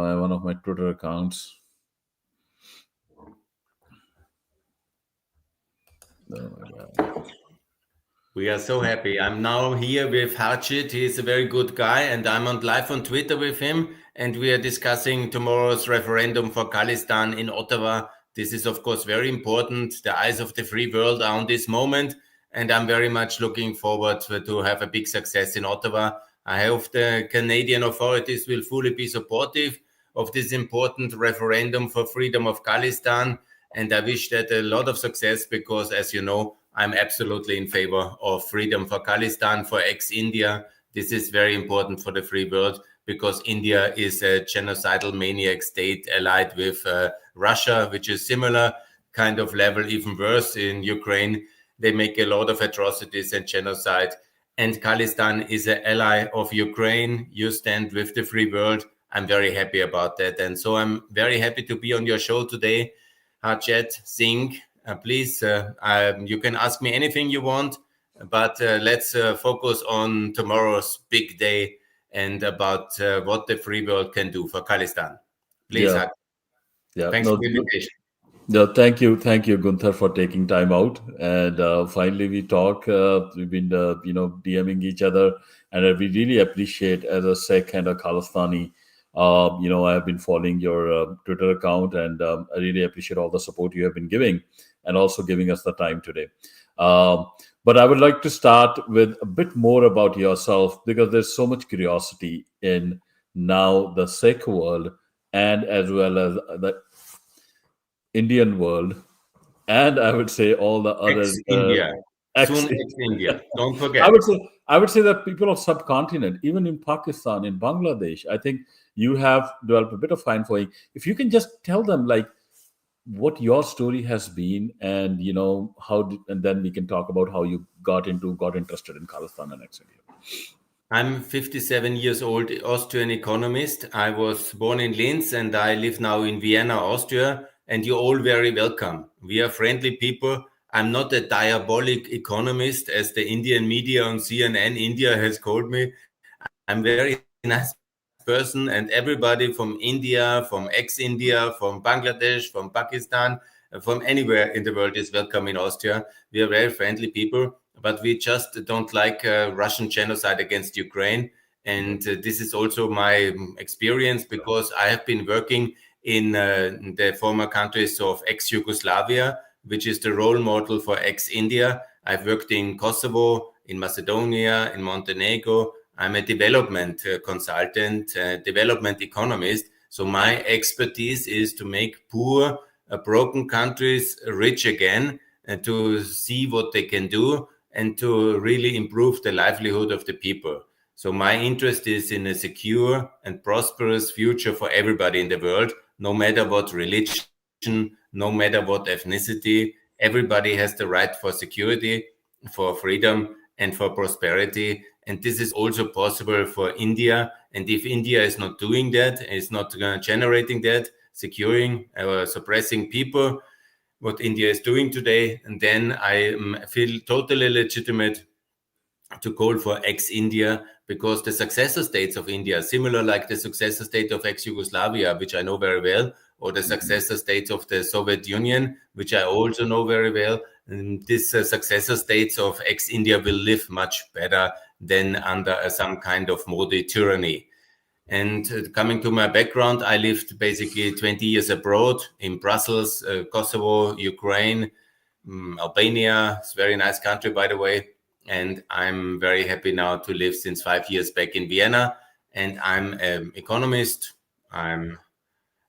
my one of my Twitter accounts. Oh my God. We are so happy. I'm now here with Harjit. He's a very good guy, and I'm on live on Twitter with him. And we are discussing tomorrow's referendum for Khalistan in Ottawa. This is, of course, very important. The eyes of the free world are on this moment, and I'm very much looking forward to have a big success in Ottawa. I hope the Canadian authorities will fully be supportive of this important referendum for freedom of Khalistan. And I wish that a lot of success because, as you know, I'm absolutely in favor of freedom for Khalistan, for ex-India. This is very important for the free world because India is a genocidal maniac state allied with Russia, which is similar kind of level, even worse in Ukraine. They make a lot of atrocities and genocide. And Khalistan is an ally of Ukraine. You stand with the free world. I'm very happy about that. And so I'm very happy to be on your show today. Harjit Singh, please, you can ask me anything you want, but let's focus on tomorrow's big day and about what the free world can do for Khalistan. Please, Yeah. Thanks for the invitation. Yeah, thank you, Gunther, for taking time out. And finally, we talk. We've been, DMing each other, and we really appreciate as a Sikh and a Khalistani. I have been following your Twitter account, and I really appreciate all the support you have been giving, and also giving us the time today. But I would like to start with a bit more about yourself because there's so much curiosity in now the Sikh world, and as well as the Indian world, and I would say all the other Ex-India. Soon ex-India. Don't forget. I would say that people of subcontinent, even in Pakistan, in Bangladesh, I think you have developed a bit of fine following. If you can just tell them like what your story has been, and and then we can talk about how you got interested in Khalistan and ex-India. I'm 57 years old, Austrian economist. I was born in Linz and I live now in Vienna, Austria. And you're all very welcome. We are friendly people. I'm not a diabolic economist, as the Indian media on CNN India has called me. I'm very nice person, and everybody from India, from ex-India, from Bangladesh, from Pakistan, from anywhere in the world is welcome in Austria. We are very friendly people, but we just don't like Russian genocide against Ukraine. And this is also my experience because I have been working in the former countries of ex-Yugoslavia, which is the role model for ex-India. I've worked in Kosovo, in Macedonia, in Montenegro. I'm a development consultant, development economist. So my expertise is to make poor, broken countries rich again, and to see what they can do and to really improve the livelihood of the people. So my interest is in a secure and prosperous future for everybody in the world, no matter what religion, no matter what ethnicity. Everybody has the right for security, for freedom, and for prosperity. And this is also possible for India. And if India is not doing that, is not generating that, securing or suppressing people, what India is doing today, and then I feel totally legitimate to call for ex-India, because the successor states of India, similar like the successor state of ex-Yugoslavia, which I know very well, or the successor states of the Soviet Union, which I also know very well, and these successor states of ex-India will live much better than under some kind of Modi tyranny. And coming to my background, I lived basically 20 years abroad in Brussels, Kosovo, Ukraine, Albania. It's a very nice country, by the way. And I'm very happy now to live since 5 years back in Vienna. And I'm an economist. I'm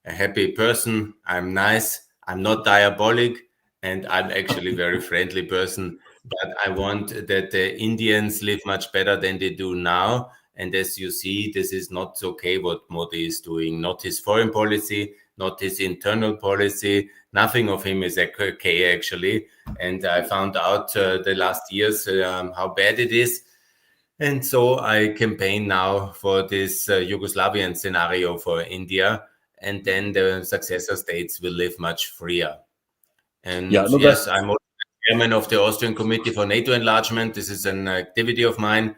a happy person. I'm nice. I'm not diabolic. And I'm actually a very friendly person. But I want that the Indians live much better than they do now. And as you see, this is not okay what Modi is doing. Not his foreign policy, not his internal policy. Nothing of him is okay, actually. And I found out the last years how bad it is. And so I campaign now for this Yugoslavian scenario for India. And then the successor states will live much freer. And yes, I'm also chairman of the Austrian Committee for NATO Enlargement. This is an activity of mine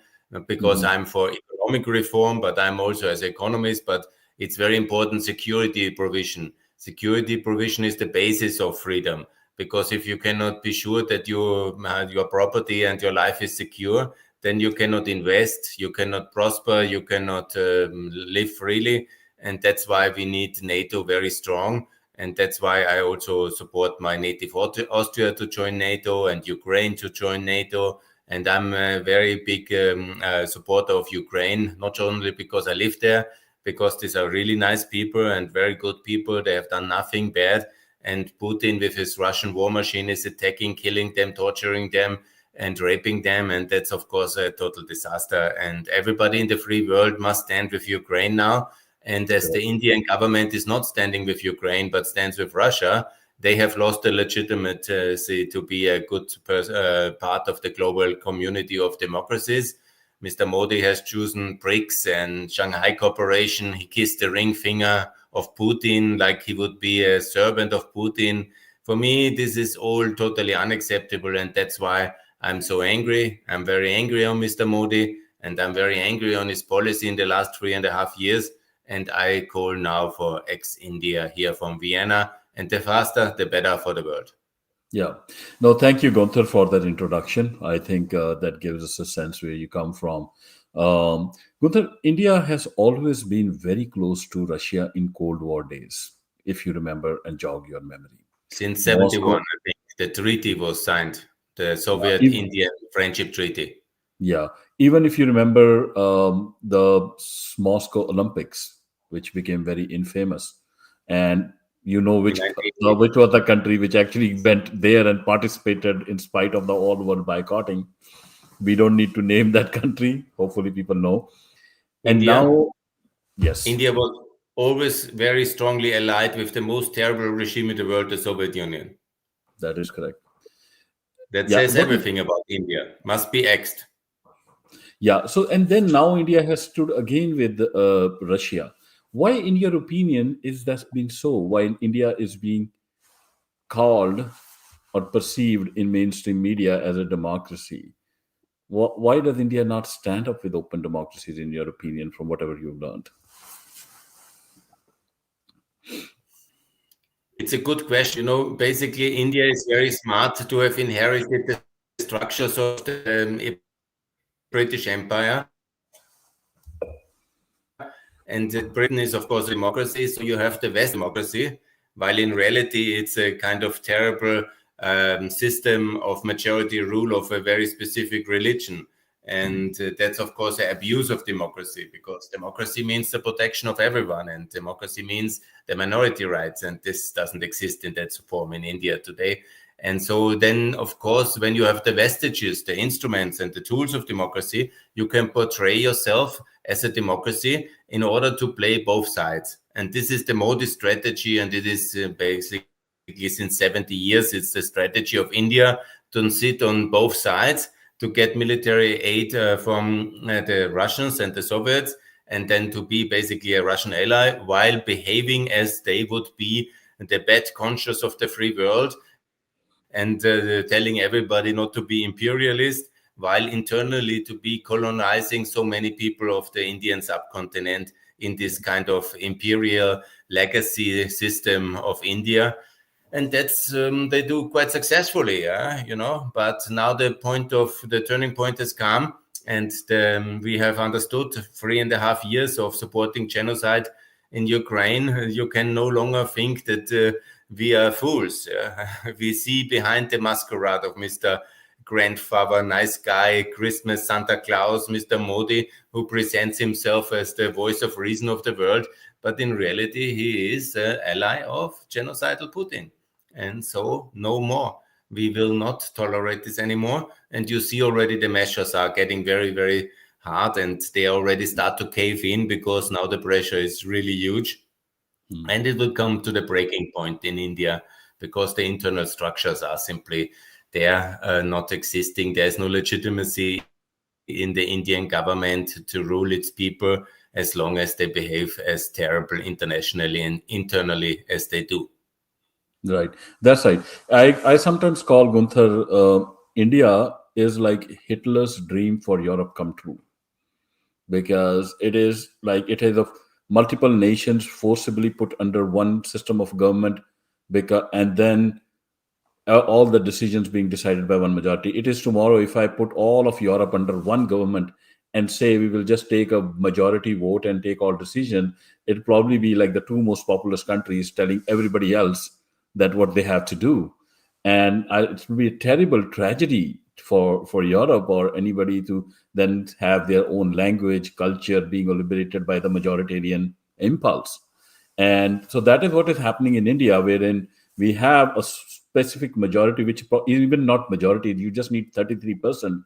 because I'm for economic reform, but I'm also as an economist. But It's very important security provision. Security provision is the basis of freedom, because if you cannot be sure that your property and your life is secure, then you cannot invest, you cannot prosper, you cannot live freely. And that's why we need NATO very strong. And that's why I also support my native Austria to join NATO and Ukraine to join NATO. And I'm a very big supporter of Ukraine, not only because I live there, because these are really nice people and very good people. They have done nothing bad. And Putin, with his Russian war machine, is attacking, killing them, torturing them, and raping them. And that's, of course, a total disaster. And everybody in the free world must stand with Ukraine now. And as the Indian government is not standing with Ukraine, but stands with Russia, they have lost the legitimacy to be a good part of the global community of democracies. Mr. Modi has chosen BRICS and Shanghai Cooperation. He kissed the ring finger of Putin like he would be a servant of Putin. For me, this is all totally unacceptable, and that's why I'm so angry. I'm very angry on Mr. Modi, and I'm very angry on his policy in the last 3.5 years. And I call now for ex-India here from Vienna. And the faster, the better for the world. Yeah. No, thank you, Gunther, for that introduction. I think that gives us a sense where you come from. Gunther, India has always been very close to Russia in Cold War days, if you remember and jog your memory. Since Moscow, 71, I think, the treaty was signed, the ev- Soviet-Indian Friendship Treaty. yeah, even if you remember the Moscow Olympics, which became very infamous, and you know In which 1980, was the country which actually went there and participated in spite of the all world boycotting. We don't need to name that country. Hopefully, people know. And India, now, yes, India was always very strongly allied with the most terrible regime in the world, the Soviet Union. that is correct. That Yeah, says what is everything about India. Must be axed. yeah? So and then now India has stood again with Russia. Why, in your opinion, is that been so? Why India is being called or perceived in mainstream media as a democracy? Why does India not stand up with open democracies, in your opinion, from whatever you've learned? It's a good question. Basically, India is very smart to have inherited the structures of the British Empire. And Britain is, of course, a democracy. So you have the West democracy, while in reality, it's a kind of terrible system of majority rule of a very specific religion. And that's, of course, an abuse of democracy, because democracy means the protection of everyone, and democracy means the minority rights. And this doesn't exist in that form in India today. And so then, of course, when you have the vestiges, the instruments and the tools of democracy, you can portray yourself as a democracy in order to play both sides. And this is the Modi strategy, and it is basically since 70 years, it's the strategy of India to sit on both sides, to get military aid from the Russians and the Soviets, and then to be basically a Russian ally, while behaving as they would be the bad conscience of the free world, and telling everybody not to be imperialist, while internally to be colonizing so many people of the Indian subcontinent in this kind of imperial legacy system of India. And that's they do quite successfully, But now the turning point has come, and we have understood 3.5 years of supporting genocide in Ukraine. You can no longer think that we are fools. We see behind the masquerade of Mr. Grandfather, nice guy, Christmas Santa Claus, Mr. Modi, who presents himself as the voice of reason of the world. But in reality, he is an ally of genocidal Putin. And so, no more. We will not tolerate this anymore. And you see already the measures are getting very, very hard, and they already start to cave in, because now the pressure is really huge. And it will come to the breaking point in India, because the internal structures are simply there, not existing. There's no legitimacy in the Indian government to rule its people as long as they behave as terrible internationally and internally as they do. Right. That's right. I sometimes call Gunther, India is like Hitler's dream for Europe come true, because it is like it is a multiple nations forcibly put under one system of government, because and then all the decisions being decided by one majority. It is tomorrow if I put all of Europe under one government and say we will just take a majority vote and take all decision, it'll probably be like the two most populous countries telling everybody else that what they have to do. And it will be a terrible tragedy for Europe or anybody to then have their own language, culture being liberated by the majoritarian impulse. And so that is what is happening in India, wherein we have a specific majority, which even not majority, you just need 33%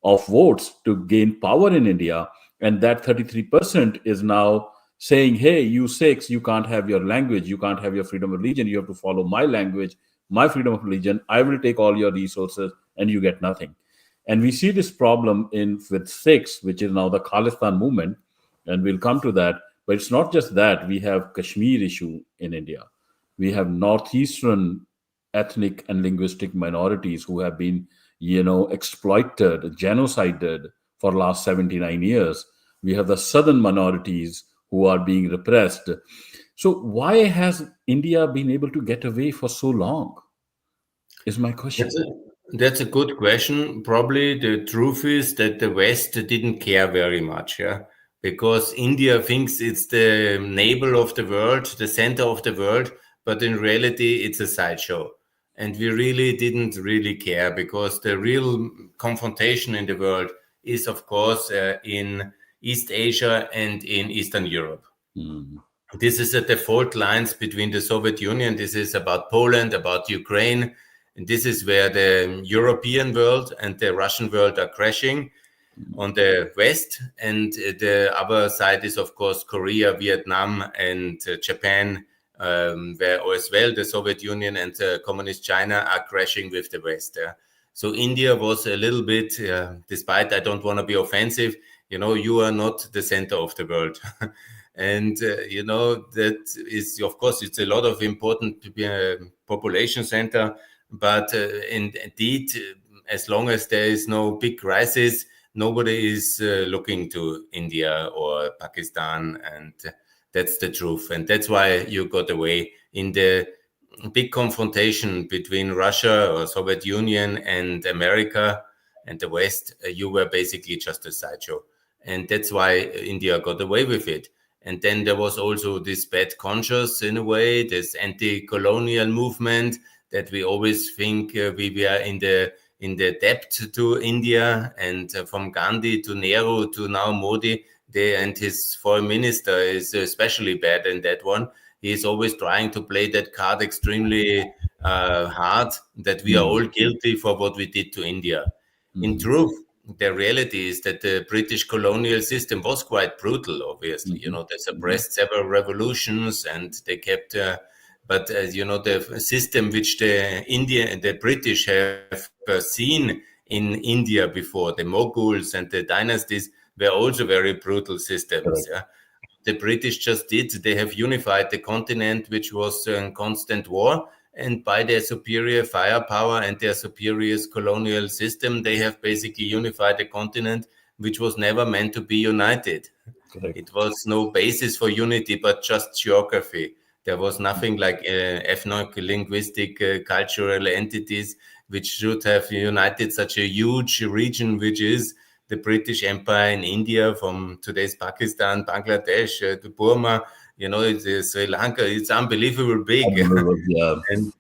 of votes to gain power in India. And that 33% is now saying, hey, you Sikhs, you can't have your language, you can't have your freedom of religion, you have to follow my language, my freedom of religion. I will take all your resources and you get nothing. And we see this problem in with Sikhs, which is now the Khalistan movement, and we'll come to that. But it's not just that. We have Kashmir issue in India. We have northeastern ethnic and linguistic minorities who have been, exploited, genocided for last 79 years. We have the southern minorities who are being repressed. So why has India been able to get away for so long? Is my question. That's a, that's a good question. Probably the truth is that the West didn't care very much, yeah, because India thinks it's the neighbor of the world, the center of the world, but in reality, it's a sideshow. And we really didn't really care because the real confrontation in the world is, of course, in East Asia and in Eastern Europe. Mm. This is the fault lines between the Soviet Union. This is about Poland, about Ukraine. And this is where the European world and the Russian world are crashing on the West. And the other side is, of course, Korea, Vietnam, and Japan, where as well the Soviet Union and Communist China are crashing with the West. So India was a little bit, despite I don't want to be offensive, you are not the center of the world. And, that is, of course, it's a lot of important population center. But indeed, as long as there is no big crisis, nobody is looking to India or Pakistan. And that's the truth. And that's why you got away in the big confrontation between Russia or Soviet Union and America and the West. You were basically just a sideshow. And that's why India got away with it. And then there was also this bad conscience in a way, this anti-colonial movement that we always think we were in the debt to India, and from Gandhi to Nehru to now Modi, and his foreign minister is especially bad in that one. He is always trying to play that card extremely hard, that we are all guilty for what we did to India. In truth, the reality is that the British colonial system was quite brutal, obviously. They suppressed several revolutions and they kept, but the system which the British have seen in India before, the Moguls and the dynasties, were also very brutal systems. Yeah? The British just did. They have unified the continent, which was in constant war. And by their superior firepower and their superior colonial system, they have basically unified a continent which was never meant to be united. Correct. It was no basis for unity, but just geography. There was nothing like ethnic, linguistic, cultural entities which should have united such a huge region, which is the British Empire in India, from today's Pakistan, Bangladesh to Burma. It's Sri Lanka. It's unbelievable big. Yeah. And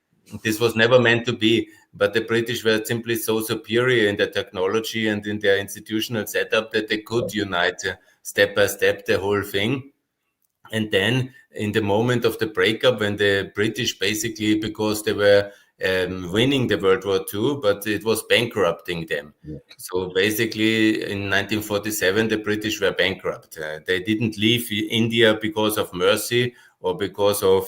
this was never meant to be. But the British were simply so superior in their technology and in their institutional setup that they could unite step by step the whole thing. And then in the moment of the breakup, when the British basically, because they were winning the World War II, but it was bankrupting them. Yeah. So basically in 1947, the British were bankrupt. They didn't leave India because of mercy or because of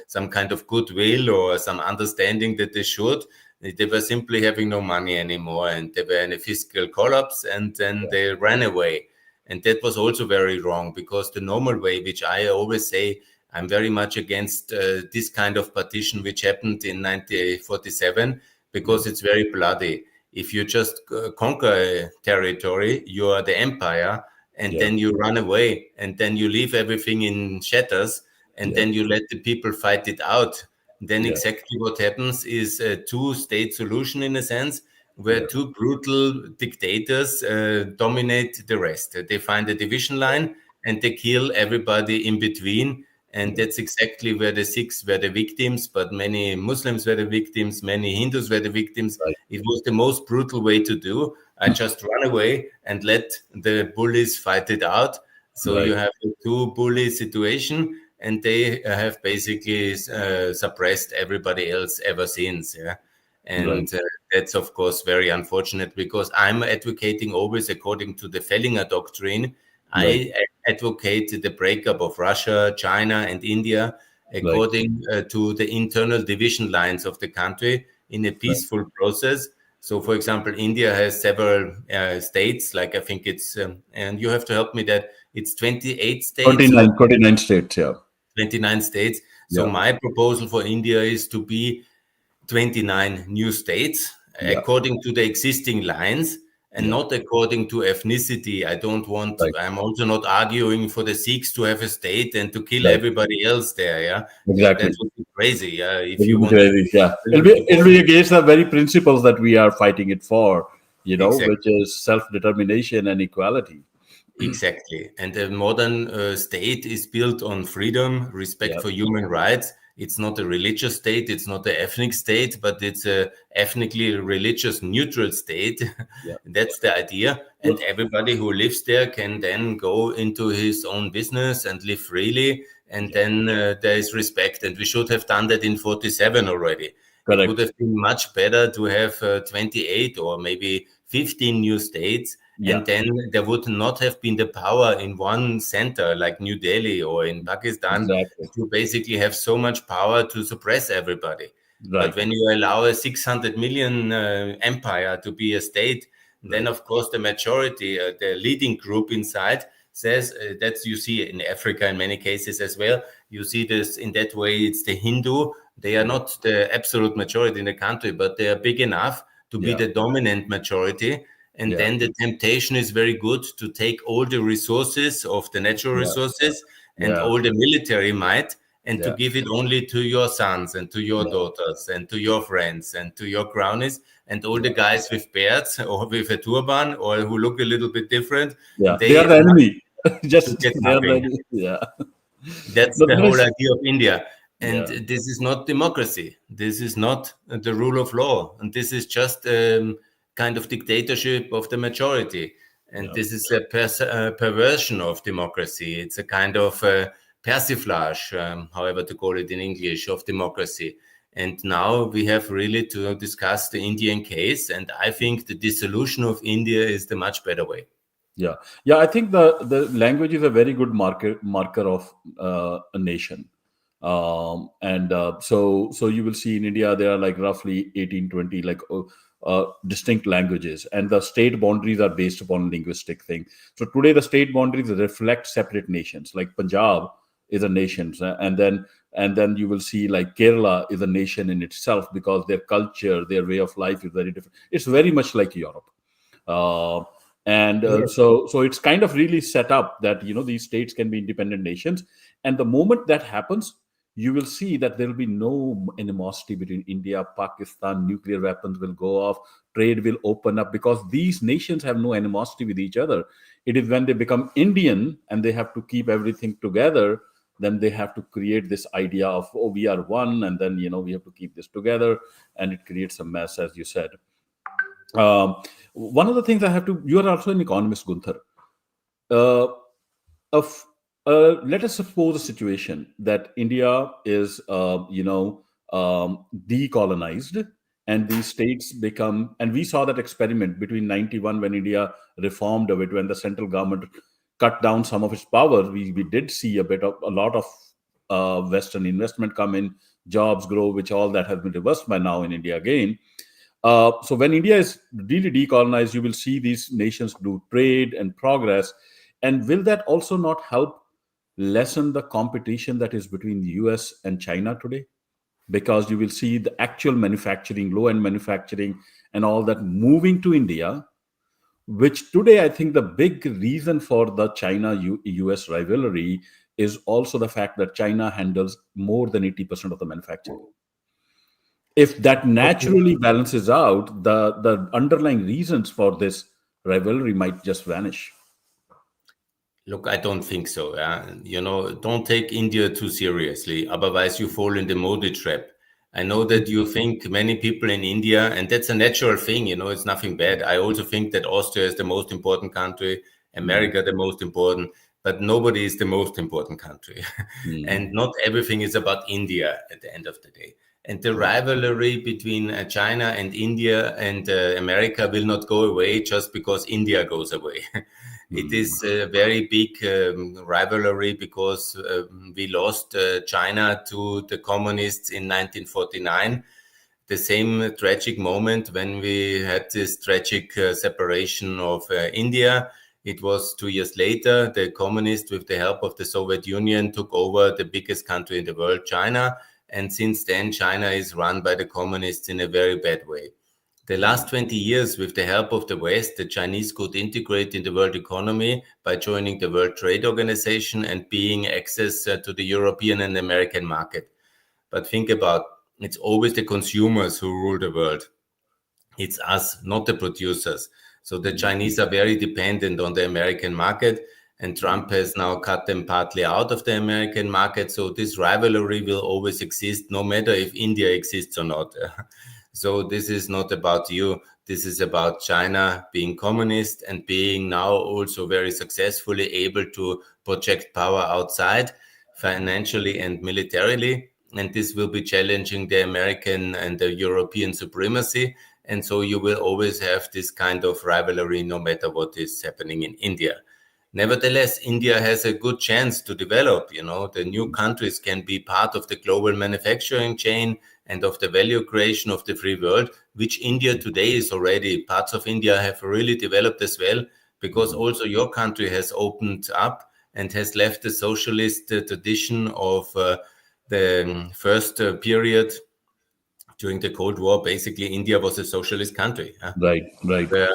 some kind of goodwill or some understanding that they should. They were simply having no money anymore, and they were in a fiscal collapse, and then they ran away. And that was also very wrong, because the normal way, which I always say, I'm very much against this kind of partition which happened in 1947, because it's very bloody. If you just conquer a territory, you are the empire, and Yeah. then you run away, and then you leave everything in shatters, and Yeah. then you let the people fight it out. Then Yeah. exactly what happens is a two-state solution in a sense, where Yeah. two brutal dictators dominate the rest. They find a division line and they kill everybody in between. And Yeah. that's exactly where the Sikhs were the victims, but many Muslims were the victims, many Hindus were the victims. Right. It was the most brutal way to do. I just run away and let the bullies fight it out. So you Right. have a two bully situation, and they have basically suppressed everybody else ever since. Yeah. Right. And that's, of course, very unfortunate because I'm advocating always according to the Fehlinger doctrine. Right. I advocate the breakup of Russia, China, and India Right. according to the internal division lines of the country in a Right. peaceful process. So, for example, India has several states, like I think it's, and you have to help me that it's 28 states or 29 states. Yeah. 29 states. So, Yeah. my proposal for India is to be 29 new states Yeah. according to the existing lines and Yeah. not according to ethnicity. I don't want, Right. I'm also not arguing for the Sikhs to have a state and to kill Right. everybody else there. Yeah. That Exactly. would be crazy. Yeah. It If you will be want to crazy. Yeah. build the It'll border. be against the very principles that we are fighting it for, which Exactly. is self-determination and equality. Exactly. And a modern state is built on freedom, respect Yeah. for human rights. It's not a religious state, it's not an ethnic state, but it's a ethnically religious neutral state. Yeah. That's the idea. And Look, everybody who lives there can then go into his own business and live freely. And yeah. then there is respect. And we should have done that in 47 already. It would Correct. have been much better to have 28 or maybe 15 new states, Yeah. and then there would not have been the power in one center like New Delhi or in Pakistan Exactly. to basically have so much power to suppress everybody. But Right. when you allow a 600 million empire to be a state, then Right. of course the majority, the leading group inside says that's you see in Africa in many cases as well. You see this in that way. It's the Hindu. They are Yeah. not the absolute majority in the country, but they are big enough to be Yeah. the dominant majority, and Yeah. then the temptation is very good to take all the resources of the natural Yeah. resources and Yeah. all the military might and to Yeah. give it only to your sons and to your Yeah. daughters and to your friends and to your cronies and all the Yeah. guys with beards or with a turban or who look a little bit different, Yeah. They they are the are enemy. to Just get they are the nothing. enemy. Yeah. That's No, the there whole is. idea of India. And Yeah. this is not democracy. This is not the rule of law. And this is just kind of dictatorship of the majority. And Yeah. this is a perversion of democracy. It's a kind of persiflage, however to call it in English, of democracy. And now we have really to discuss the Indian case. And I think the dissolution of India is the much better way. Yeah, yeah. I think the language is a very good marker of a nation, and so you will see in India there are like roughly 18-20 like distinct languages, and the state boundaries are based upon linguistic thing. So today the state boundaries reflect separate nations. Like Punjab is a nation, and then you will see like Kerala is a nation in itself because their culture, their way of life is very different. It's very much like Europe. Uh, and Yes. so it's kind of really set up that these states can be independent nations, and the moment that happens, you will see that there will be no animosity between India, Pakistan. Nuclear weapons will go off, trade will open up, because these nations have no animosity with each other. It is when they become Indian and they have to keep everything together, then they have to create this idea of, oh, we are one, and then we have to keep this together, and it creates a mess, as you said. One of the things I have to, you are also an economist, Gunther. Uh, of Let us suppose a situation that India is, decolonized, and these states become, and we saw that experiment between 91 when India reformed of it, when the central government cut down some of its power. We did see a lot of Western investment come in, jobs grow, which all that has been reversed by now in India again. So when India is really decolonized, you will see these nations do trade and progress. And will that also not help lessen the competition that is between the US and China today? Because you will see the actual manufacturing, low end manufacturing, and all that moving to India, which today I think the big reason for the China US rivalry is also the fact that China handles more than 80% of the manufacturing. If that Okay. naturally balances out, the underlying reasons for this rivalry might just vanish. Look, I don't think so. Don't take India too seriously, otherwise you fall in the Modi trap. I know that you think many people in India, and that's a natural thing. It's nothing bad. I also think that Austria is the most important country, Mm, America the most important, but nobody is the most important country, and mm, not everything is about India at the end of the day. And the right. rivalry between China and India and America will not go away just because India goes away. It Mm, is a very big rivalry because we lost China to the communists in 1949. The same tragic moment when we had this tragic separation of India. It was 2 years later. The communists, with the help of the Soviet Union, took over the biggest country in the world, China. And since then, China is run by the communists in a very bad way. The last mm, 20 years, with the help of the West, the Chinese could integrate in the world economy by joining the World Trade Organization and being access to the European and American market. But think about, it's always the consumers who rule the world. It's us, not the producers. So the mm, Chinese are very dependent on the American market, and mm, Trump has now cut them partly out of the American market. So this rivalry will always exist, no matter if India exists or not. So this is not about you. This is about China being communist and being now also very successfully able to project power outside, financially and militarily. And this will be challenging the American and the European supremacy. And so you will always have this kind of rivalry no matter what is happening in India. Nevertheless, India has a good chance to develop. The new mm, countries can be part of the global manufacturing chain and of the value creation of the free world, which India today is already. Parts of India have really developed as well, because mm, also your country has opened up and has left the socialist tradition of the first period during the Cold War. Basically, India was a socialist country. right, right, Where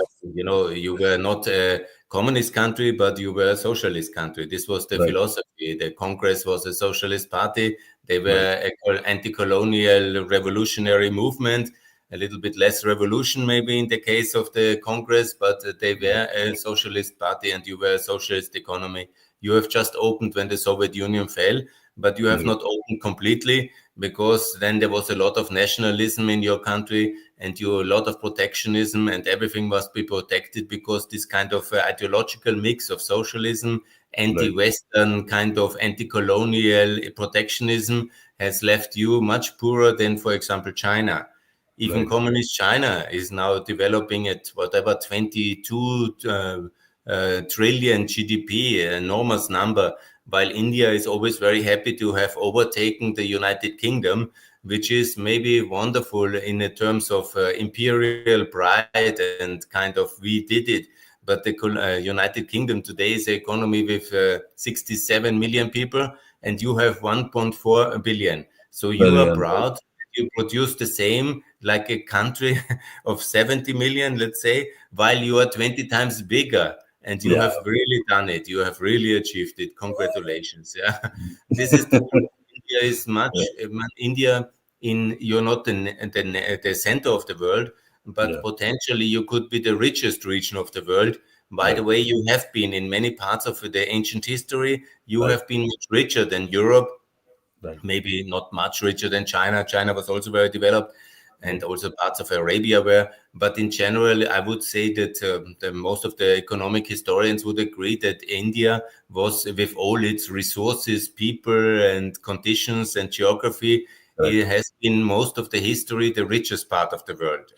you were not a communist country, but you were a socialist country. This was the right, philosophy. The Congress was a socialist party. They right, were a anti-colonial revolutionary movement. A little bit less revolution, maybe in the case of the Congress, but they were a socialist party, and you were a socialist economy. You have just opened when the Soviet Union fell, but you have right, not opened completely, because then there was a lot of nationalism in your country, and a lot of protectionism, and everything must be protected, because this kind of ideological mix of socialism, right, anti-Western kind of anti-colonial protectionism has left you much poorer than, for example, China. Even right, communist China is now developing at whatever 22 trillion GDP, an enormous number, while India is always very happy to have overtaken the United Kingdom, which is maybe wonderful in the terms of imperial pride and kind of we did it. But the United Kingdom today is an economy with 67 million people, and you have 1.4 billion. So you are brilliant, right, proud you produce the same like a country of 70 million, let's say, while you are 20 times bigger. And you yeah, have really done it. You have really achieved it. Congratulations. Yeah. This is the truth. India is yeah, much, India, you're not the center of the world, but yeah, potentially you could be the richest region of the world. By right, the way, you have been in many parts of the ancient history, you right, have been much richer than Europe, right, maybe not much richer than China. China was also very developed, and right, also parts of Arabia were. But in general, I would say that most of the economic historians would agree that India was, with all its resources, people, and conditions and geography, it correct, has been most of the history the richest part of the world.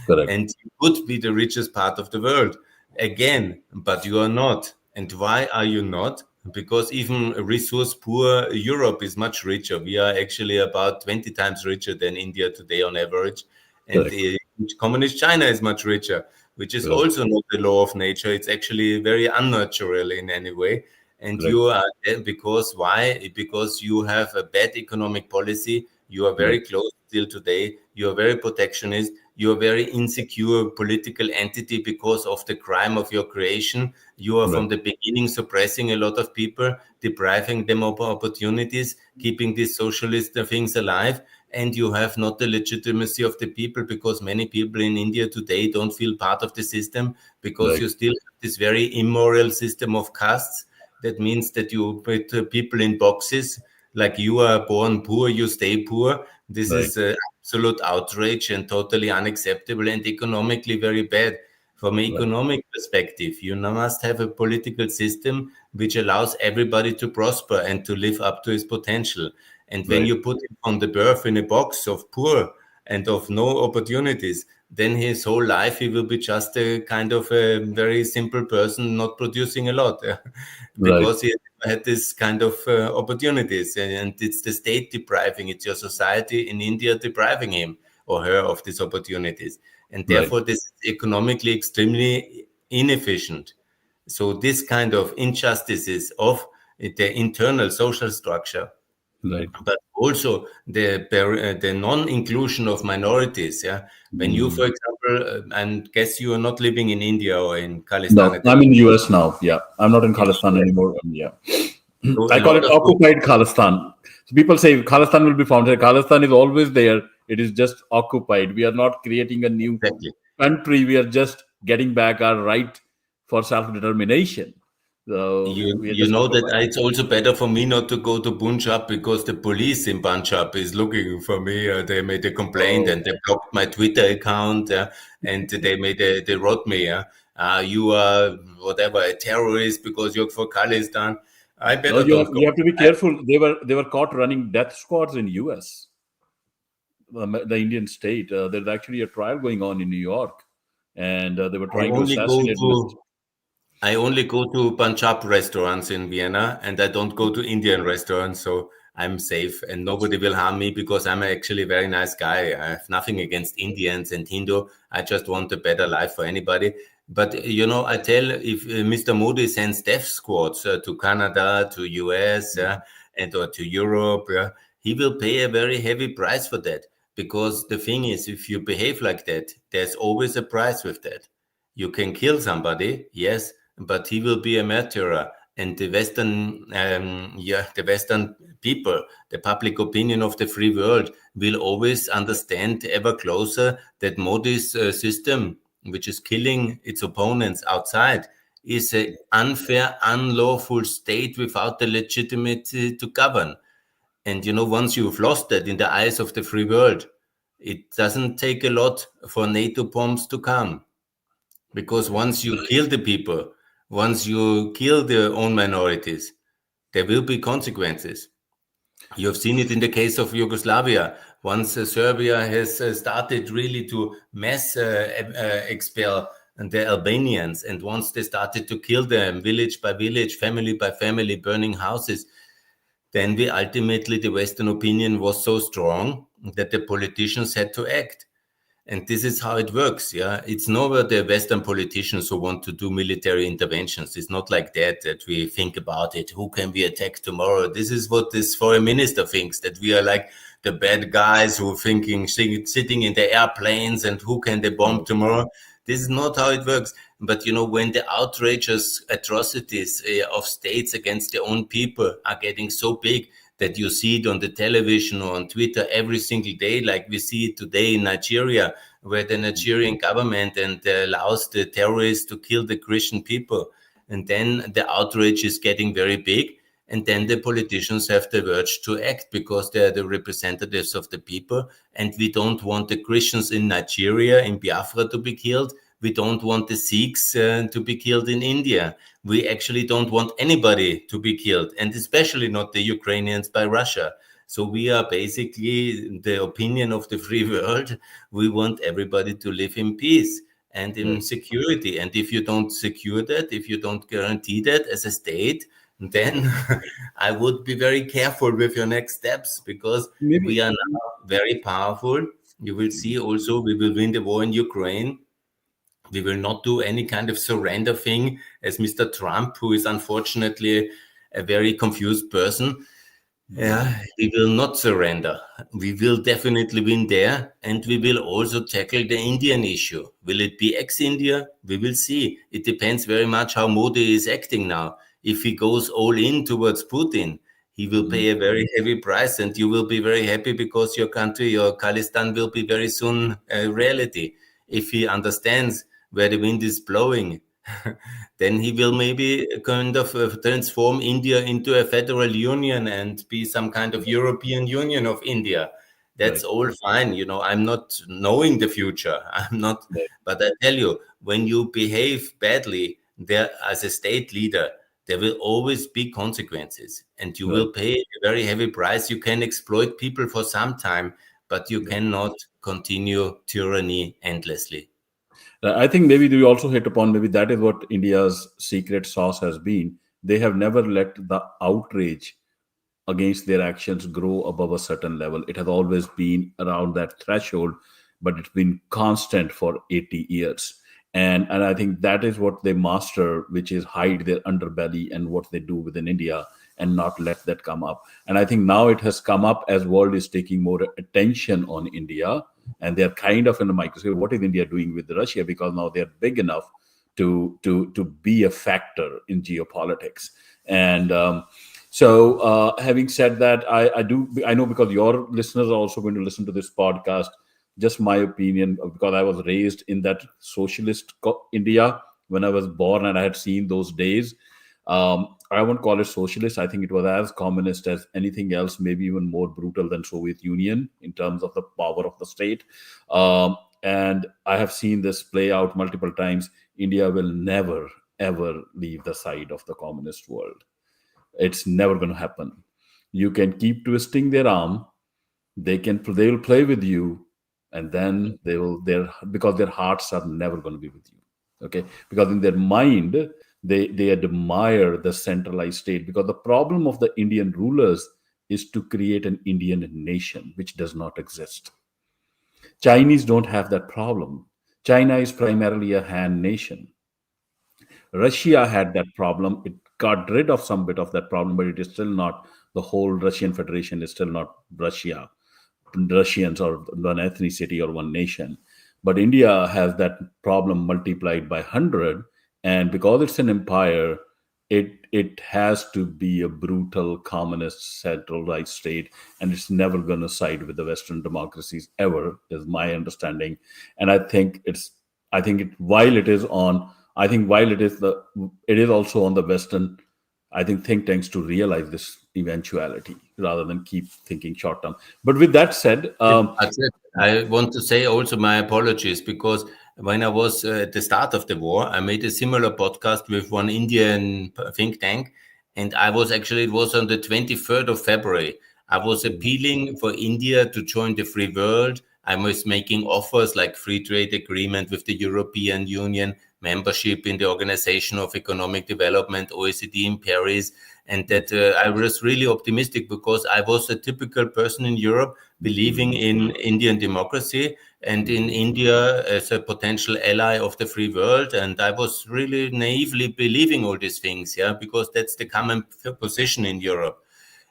correct, And you could be the richest part of the world again, but you are not. And why are you not? Because even resource poor Europe is much richer. We are actually about 20 times richer than India today on average. And correct, the communist China is much richer, which is correct, also not the law of nature. It's actually very unnatural in any way. And correct, you are there because why? Because you have a bad economic policy. You are very correct, close still today. You are very protectionist, you're a very insecure political entity because of the crime of your creation. You are Right. from the beginning suppressing a lot of people, depriving them of opportunities, keeping these socialist things alive, and you have not the legitimacy of the people, because many people in India today don't feel part of the system, because Right. you still have this very immoral system of castes. That means that you put people in boxes, like you are born poor, you stay poor. This Right. is absolute outrage and totally unacceptable and economically very bad. From an Right. economic perspective, you now must have a political system which allows everybody to prosper and to live up to his potential. And when Right. you put him from the birth in a box of poor and of no opportunities, then his whole life he will be just a kind of a very simple person, not producing a lot, Right. because he had this kind of opportunities, and it's the state depriving, it's your society in India depriving him or her of these opportunities, and Right. therefore this is economically extremely inefficient. So this kind of injustices of the internal social structure, Right. but also the non-inclusion of minorities. Yeah, when you, Mm. for example, and guess you are not living in India or in Khalistan No, at the I'm in moment. US now. Yeah, I'm not in In Khalistan US. anymore. Yeah, So a I call lot it of you, occupied Khalistan. So people say Khalistan will be founded. Khalistan is always there. It is just occupied. We are not creating a new exactly. country. We are just getting back our right for self-determination. So You we are you just know that occupying. it's also better for me not to go to Punjab, because the police in Punjab is looking for me. They made a complaint Oh, and they blocked my Twitter account, and they wrote me, you are whatever, a terrorist because you're for Khalistan. I no, better don't go. you have to be careful. They were caught running death squads in US, the Indian state. There's actually a trial going on in New York, and they were I trying to only go assassinate Mr. to I only go to Punjab restaurants in Vienna, and I don't go to Indian restaurants, so I'm safe and nobody will harm me, because I'm actually a very nice guy. I have nothing against Indians and Hindu. I just want a better life for anybody. But I tell, if Mr. Modi sends death squads to Canada, to US, and or to Europe, he will pay a very heavy price for that. Because the thing is, if you behave like that, there's always a price with that. You can kill somebody, yes, but he will be a murderer. And the Western people, the public opinion of the free world, will always understand ever closer that Modi's system, which is killing its opponents outside, is an unfair, unlawful state without the legitimacy to govern. And once you've lost that in the eyes of the free world, it doesn't take a lot for NATO bombs to come, because once you kill the people, once you kill their own minorities, there will be consequences. You have seen it in the case of Yugoslavia. Once Serbia has started really to mass expel the Albanians, and once they started to kill them village by village, family by family, burning houses, then the Western opinion was so strong that the politicians had to act. And this is how it works. Yeah, it's nowhere the Western politicians who want to do military interventions. It's not like that we think about it. Who can we attack tomorrow? This is what this foreign minister thinks, that we are like the bad guys who are thinking, sitting in the airplanes, and who can they bomb tomorrow? This is not how it works. But when the outrageous atrocities of states against their own people are getting so big that you see it on the television or on Twitter every single day, like we see it today in Nigeria, where the Nigerian government and allows the terrorists to kill the Christian people. And then the outrage is getting very big. And then the politicians have the urge to act, because they're the representatives of the people. And we don't want the Christians in Nigeria, in Biafra, to be killed. We don't want the Sikhs to be killed in India. We actually don't want anybody to be killed, and especially not the Ukrainians by Russia. So we are basically the opinion of the free world. We want everybody to live in peace and in right. security. And if you don't secure that, if you don't guarantee that as a state, then I would be very careful with your next steps, because we Maybe. are now very powerful. You will see also we will win the war in Ukraine. We will not do any kind of surrender thing as Mr. Trump, who is unfortunately a very confused person. Yeah, we will not surrender. We will definitely win there, and we will also tackle the Indian issue. Will it be ex-India? We will see. It depends very much how Modi is acting now. If he goes all in towards Putin, he will Mhm. pay a very heavy price, and you will be very happy because your country, your Khalistan, will be very soon a reality. If he understands where the wind is blowing, then he will maybe kind of transform India into a federal union and be some kind of European Union of India. That's Right. all fine. I'm not knowing the future. I'm not, Right. but I tell you, when you behave badly there as a state leader, there will always be consequences and you Right. will pay a very heavy price. You can exploit people for some time, but you Right. cannot continue tyranny endlessly. I think maybe we also hit upon maybe that is what India's secret sauce has been. They have never let the outrage against their actions grow above a certain level. It has always been around that threshold, but it's been constant for 80 years. And I think that is what they master, which is hide their underbelly and what they do within India and not let that come up. And I think now it has come up as world is taking more attention on India, and they're kind of in the microscope. What is India doing with Russia? Because now they're big enough to be a factor in geopolitics. And having said that, I know because your listeners are also going to listen to this podcast. Just my opinion, because I was raised in that socialist India when I was born, and I had seen those days. I won't call it socialist. I think it was as communist as anything else, maybe even more brutal than Soviet Union in terms of the power of the state. And I have seen this play out multiple times. India will never ever leave the side of the communist world. It's never going to happen. You can keep twisting their arm. They will play with you, and then they will their because their hearts are never going to be with you. Okay, because in their mind they admire the centralized state, because the problem of the Indian rulers is to create an Indian nation which does not exist. Chinese don't have that problem. China is primarily a Han nation. Russia had that problem. It got rid of some bit of that problem, but it is still not the whole Russian Federation is still not Russia, Russians or one ethnicity or one nation. But India has that problem multiplied by 100. And because it's an empire, it has to be a brutal communist centralized state, and it's never going to side with the Western democracies ever, is my understanding. And I think it while it is on I think while it is also on the Western, I think, think tanks to realize this eventuality rather than keep thinking short term. But with that said, I want to say also my apologies because when I was at the start of the war, I made a similar podcast with one Indian think tank. And it was on the 23rd of February. I was appealing for India to join the free world. I was making offers like free trade agreement with the European Union, membership in the Organization of Economic Development, OECD in Paris. And that I was really optimistic because I was a typical person in Europe believing in Indian democracy and in India as a potential ally of the free world. And I was really naively believing all these things, yeah, because that's the common position in Europe.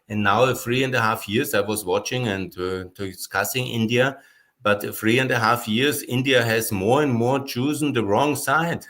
And now, 3.5 years, I was watching and discussing India. But 3.5 years, India has more and more chosen the wrong side.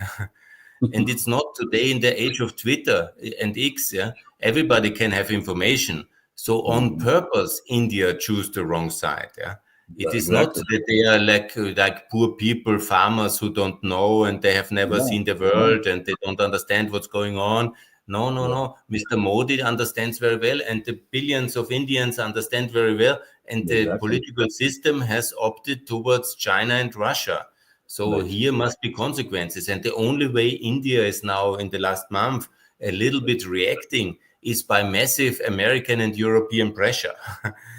And it's not today in the age of Twitter and X, yeah, everybody can have information. So on purpose, India choose the wrong side. Yeah, it is not exactly. that they are like poor people, farmers who don't know and they have never No, seen the no, world and they don't understand what's going on. No, no, right, no. Mr. Modi understands very well, and the billions of Indians understand very well. And the exactly. political system has opted towards China and Russia. So Right, here must be consequences. And the only way India is now in the last month a little bit reacting is by massive American and European pressure.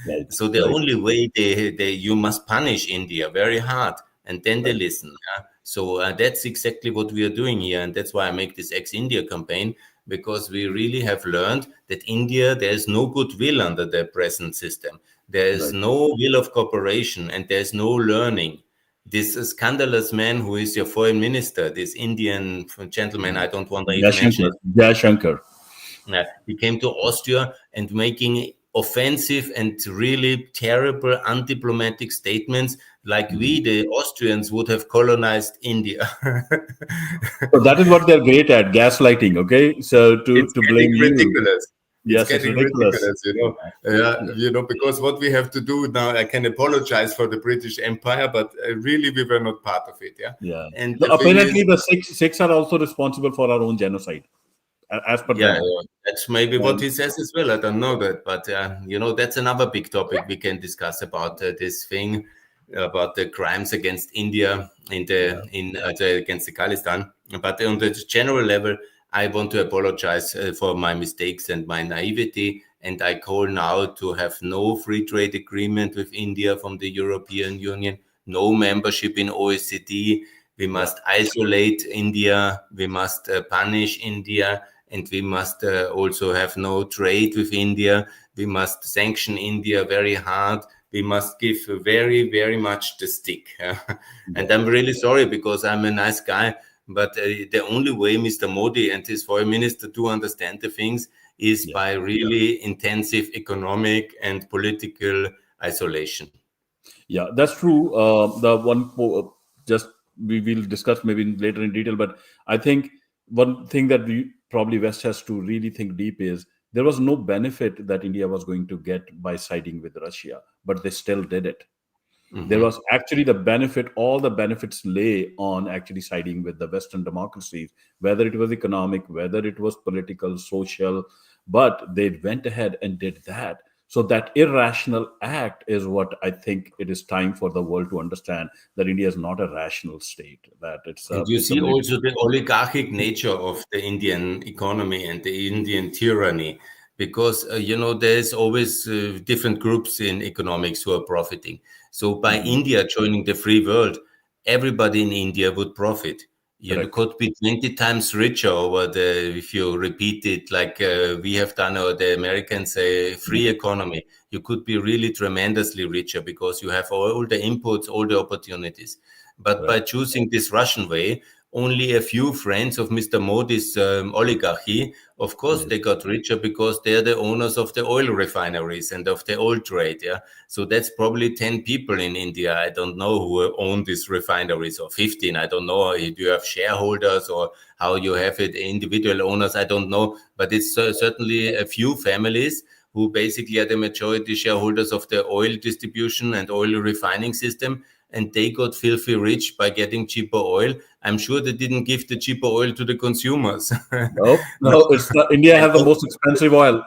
right, So the right, only way you must punish India very hard, and then they right, listen. Yeah? So that's exactly what we are doing here, and that's why I make this ex-India campaign, because we really have learned that India, there is no goodwill under the present system. There is right. no will of cooperation, and there is no learning. This scandalous man who is your foreign minister, this Indian gentleman, I don't want to even mention Jayashankar, it. Jayashankar. He came to Austria and making offensive and really terrible undiplomatic statements like we, the Austrians, would have colonized India. So that is what they're great at, gaslighting. Okay, so to It's blame getting you. ridiculous. It's Yes, it's getting ridiculous. ridiculous, you know. You know, because what we have to do now, I can apologize for the British Empire, but really we were not part of it, yeah. Yeah. And So the thing apparently, is, the Sikhs are also responsible for our own genocide, as per yeah, them. that's maybe what And he says as well. I don't know that, but you know, that's another big topic we can discuss about this thing about the crimes against India yeah, against the Khalistan. But on the general level, I want to apologize for my mistakes and my naivety, and I call now to have no free trade agreement with India from the European Union, no membership in OECD. We yeah, must isolate India. We must punish India, and we must also have no trade with India. We must sanction India very hard. We must give very, very much the stick. And yeah, I'm really sorry because I'm a nice guy, but the only way Mr. Modi and his foreign minister do understand the things is yeah. by really intensive economic and political isolation. Yeah, that's true. The one just we will discuss maybe later in detail, but I think one thing that we probably West has to really think deep is there was no benefit that India was going to get by siding with Russia, but they still did it. There Mhm. was actually the benefit, all the benefits lay on actually siding with the Western democracies, whether it was economic, whether it was political, social, but they went ahead and did that. So that irrational act is what I think it is time for the world to understand, that India is not a rational state, that And you it's a see military. also the oligarchic nature of the Indian economy and the Indian tyranny, because you know there's always different groups in economics who are profiting. So by Mhm. India joining the free world, everybody in India would profit. You Correct. could be 20 times richer over the if you repeat it like we have done, or the Americans say, free Mhm. economy. You could be really tremendously richer because you have all the inputs, all the opportunities. But Right. by choosing this Russian way, only a few friends of Mr. Modi's oligarchy, of course, Mhm. they got richer because they're the owners of the oil refineries and of the oil trade. Yeah. So that's probably 10 people in India. I don't know who own these refineries, or 15. I don't know if you have shareholders or how you have it, individual owners. I don't know. But it's certainly a few families who basically are the majority shareholders of the oil distribution and oil refining system, and they got filthy rich by getting cheaper oil. I'm sure they didn't give the cheaper oil to the consumers. No, But no, it's not. India and has the most expensive oil.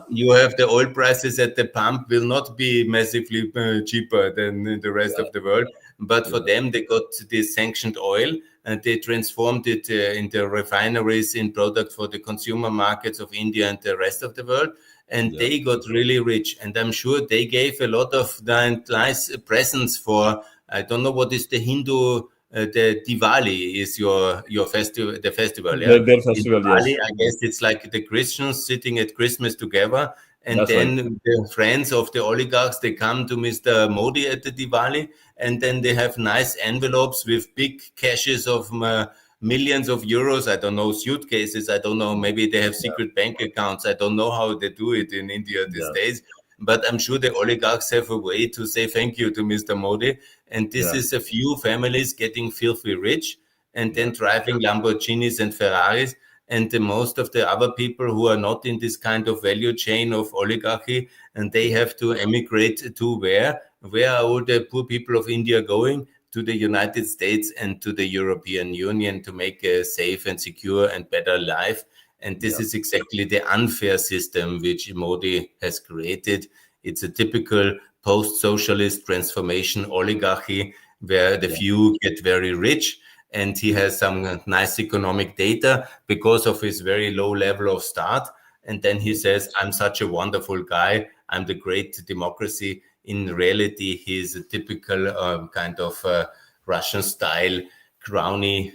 you have the oil prices at the pump will not be massively cheaper than in the rest Yeah, of the world. But for yeah, them, they got this sanctioned oil and they transformed it in the refineries in product for the consumer markets of India and the rest of the world. And yeah. they got really rich. And I'm sure they gave a lot of nice presents for, I don't know what is the Hindu, the Diwali is your festival, the festival, yeah? Their In festival, Diwali, yes. I guess it's like the Christians sitting at Christmas together, and That's right. then the friends of the oligarchs they come to Mr. Modi at the Diwali, and then they have nice envelopes with big caches of millions of euros. I don't know, suitcases. I don't know. Maybe they have Yeah, secret bank accounts. I don't know how they do it in India these yeah, days. But I'm sure the oligarchs have a way to say thank you to Mr. Modi. And this yeah, is a few families getting filthy rich and yeah, then driving Lamborghinis and Ferraris. And the most of the other people who are not in this kind of value chain of oligarchy, and they yeah, have to emigrate to where? Where are all the poor people of India going? To the United States and to the European Union to make a safe and secure and better life. And this yeah, is exactly the unfair system which Modi has created. It's a typical post-socialist transformation oligarchy where the yeah, few get very rich, and he has some nice economic data because of his very low level of start. And then he says, I'm such a wonderful guy. I'm the great democracy. In reality, he is a typical kind of Russian style crony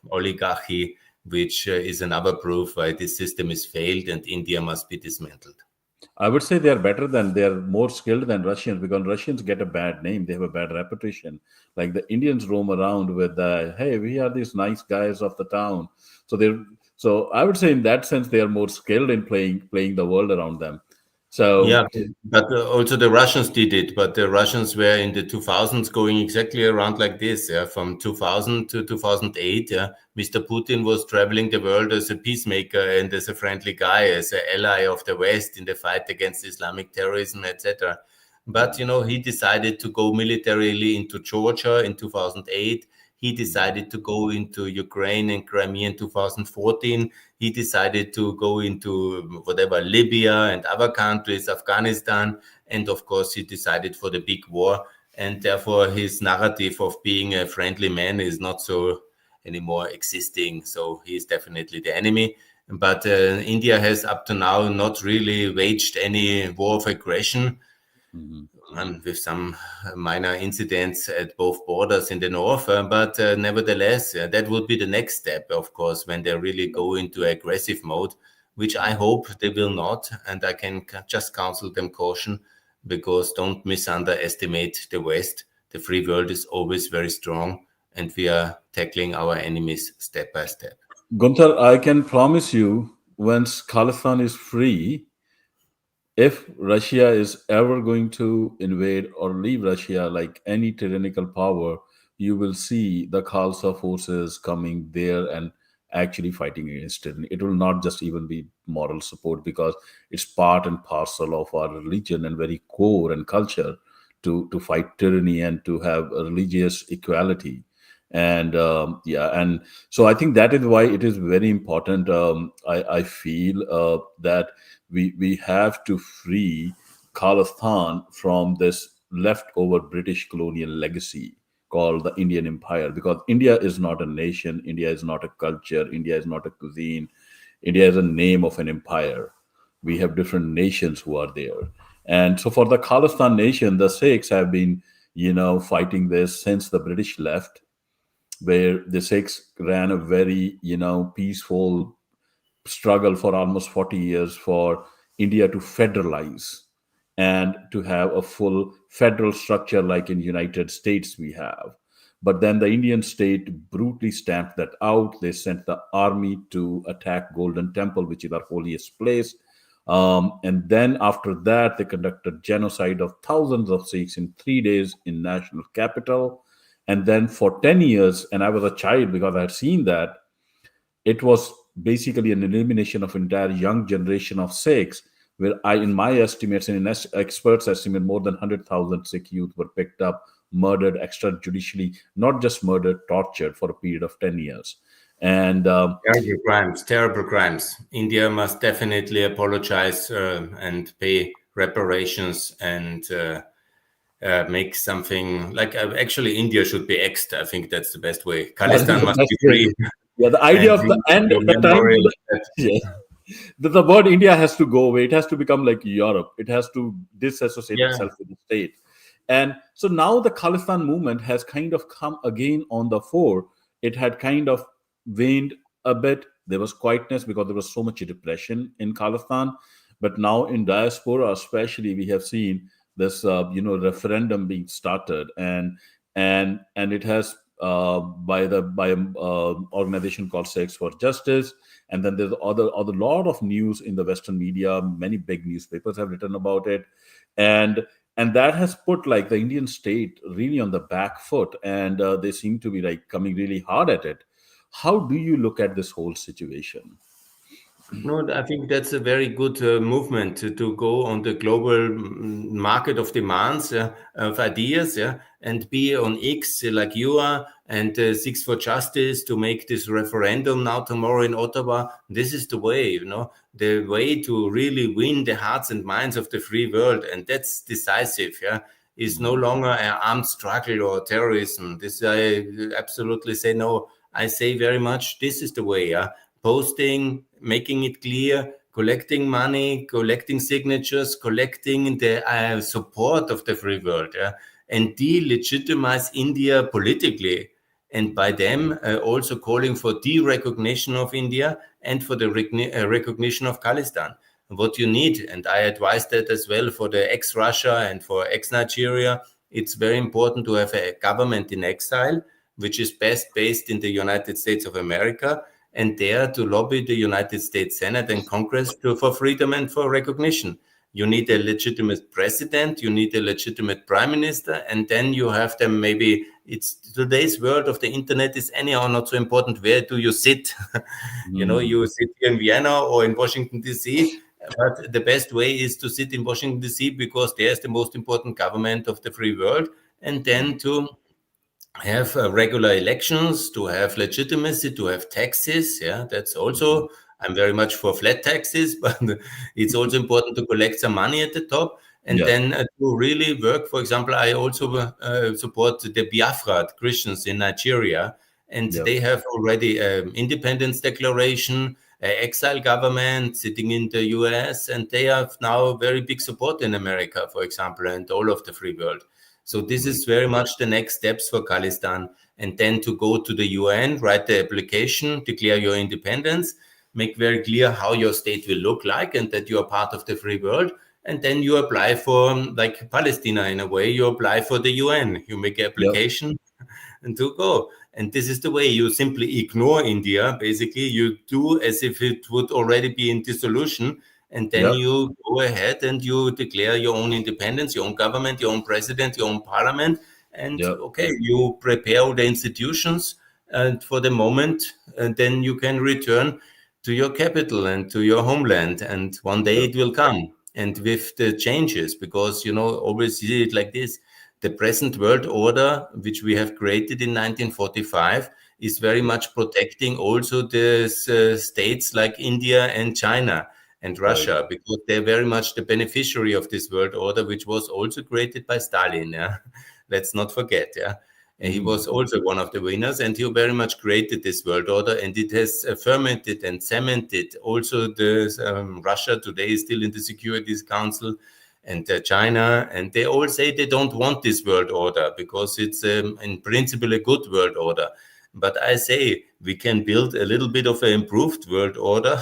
oligarchy, which is another proof why this system is failed and India must be dismantled. I would say they are better than, they are more skilled than Russians, because Russians get a bad name. They have a bad reputation. Like the Indians roam around with the, hey, we are these nice guys of the town. So they're, so I would say in that sense they are more skilled in playing the world around them. So Yeah, but also the Russians did it. But the Russians were in the 2000s going exactly around like this. Yeah, from 2000 to 2008. Yeah, Mr. Putin was traveling the world as a peacemaker and as a friendly guy, as an ally of the West in the fight against Islamic terrorism, etc. But he decided to go militarily into Georgia in 2008. He decided to go into Ukraine and Crimea in 2014. He decided to go into whatever Libya and other countries, Afghanistan, and of course he decided for the big war. And therefore, his narrative of being a friendly man is not so anymore existing. So he is definitely the enemy. But India has up to now not really waged any war of aggression, mhm. and with some minor incidents at both borders in the north. But nevertheless, that would be the next step, of course, when they really go into aggressive mode, which I hope they will not. And I can just counsel them caution, because don't misunderestimate the West. The free world is always very strong, and we are tackling our enemies step by step. Gunther, I can promise you, once Khalistan is free, if Russia is ever going to invade or leave Russia, like any tyrannical power, you will see the Khalsa forces coming there and actually fighting against it. It will not just even be moral support, because it's part and parcel of our religion and very core and culture to fight tyranny and to have a religious equality. And yeah, and so I think that is why it is very important. I feel that we have to free Khalistan from this leftover British colonial legacy called the Indian Empire, because India is not a nation, India is not a culture, India is not a cuisine, India is a name of an empire. We have different nations who are there. And so for the Khalistan nation, the Sikhs have been, fighting this since the British left, where the Sikhs ran a very, peaceful struggle for almost 40 years for India to federalize and to have a full federal structure like in United States we have. But then the Indian state brutally stamped that out. They sent the army to attack Golden Temple, which is our holiest place. And then after that, they conducted genocide of thousands of Sikhs in 3 days in national capital. And then for 10 years, and I was a child because I had seen that, it was basically an elimination of entire young generation of Sikhs, where in my estimates and in experts' estimate, more than 100,000 Sikh youth were picked up, murdered extrajudicially, not just murdered, tortured for a period of 10 years. And Terrible crimes, terrible crimes. India must definitely apologize and pay reparations and make something like actually India should be exed. I think that's the best way. that is Khalistan the must best be way free, to, yeah, the idea and of we the end, do the time to memorial. yeah, the word India has to go away. It has to become like Europe. It has to disassociate Yeah, itself with the state. And so now the Khalistan movement has kind of come again on the fore. It had kind of waned a bit. There was quietness because there was so much repression in Khalistan. But now in diaspora, especially, we have seen this, referendum being started, and it has by organization called Sex for Justice. And then there's other lot of news in the Western media. Many big newspapers have written about it, and and that has put like the Indian state really on the back foot, and they seem to be like coming really hard at it. How do you look at this whole situation? no, I think that's a very good movement to go on the global market of demands of ideas, yeah, and be on X like you are, and Six for Justice to make this referendum now tomorrow in Ottawa. This is the way, the way to really win the hearts and minds of the free world, and that's decisive, yeah. Is no Mhm. longer an armed struggle or terrorism. This I absolutely say no. I say very much this is the way, yeah, posting, making it clear, collecting money, collecting signatures, collecting the support of the free world, yeah, and delegitimize India politically. And by them, also calling for de-recognition of India and for the recognition of Khalistan. What you need, and I advise that as well for the ex-Russia and for ex-Nigeria, it's very important to have a government in exile, which is best based in the United States of America, and there to lobby the United States Senate and Congress for freedom and for recognition. you need a legitimate president, you need a legitimate prime minister, and then you have them. Maybe it's today's world of the internet is anyhow not so important. Where do you sit? Mm. You sit here in Vienna or in Washington, D.C., but the best way is to sit in Washington, D.C., because there's the most important government of the free world, and then to have regular elections, to have legitimacy, to have taxes. Yeah, that's also, I'm very much for flat taxes, but it's also important to collect some money at the top. And Yeah. then to really work. For example, I also support the Biafra Christians in Nigeria, and Yeah. they have already independence declaration, exile government sitting in the US, and they have now very big support in America, for example, and all of the free world. So this Right. is very much the next steps for Khalistan. And then to go to the UN, write the application, declare your independence, make very clear how your state will look like and that you are part of the free world. And then you apply for, like Palestine in a way, you apply for the UN. You make an Yeah. application and to go. And this is the way you simply ignore India. Basically, you do as if it would already be in dissolution. And then Yeah. you go ahead and you declare your own independence, your own government, your own president, your own parliament. And Yeah. okay, you prepare all the institutions and for the moment, and then you can return to your capital and to your homeland. And one day Yeah. it will come. And with the changes, because, always see it like this, the present world order, which we have created in 1945, is very much protecting also the states like India and China and Right. Russia, because they're very much the beneficiary of this world order, which was also created by Stalin. Yeah? Let's not forget. Yeah. And he Mm. was also one of the winners, and he very much created this world order, and it has fermented and cemented. Also, the Russia today is still in the Security Council, and China, and they all say they don't want this world order because it's in principle a good world order. But I say we can build a little bit of an improved world order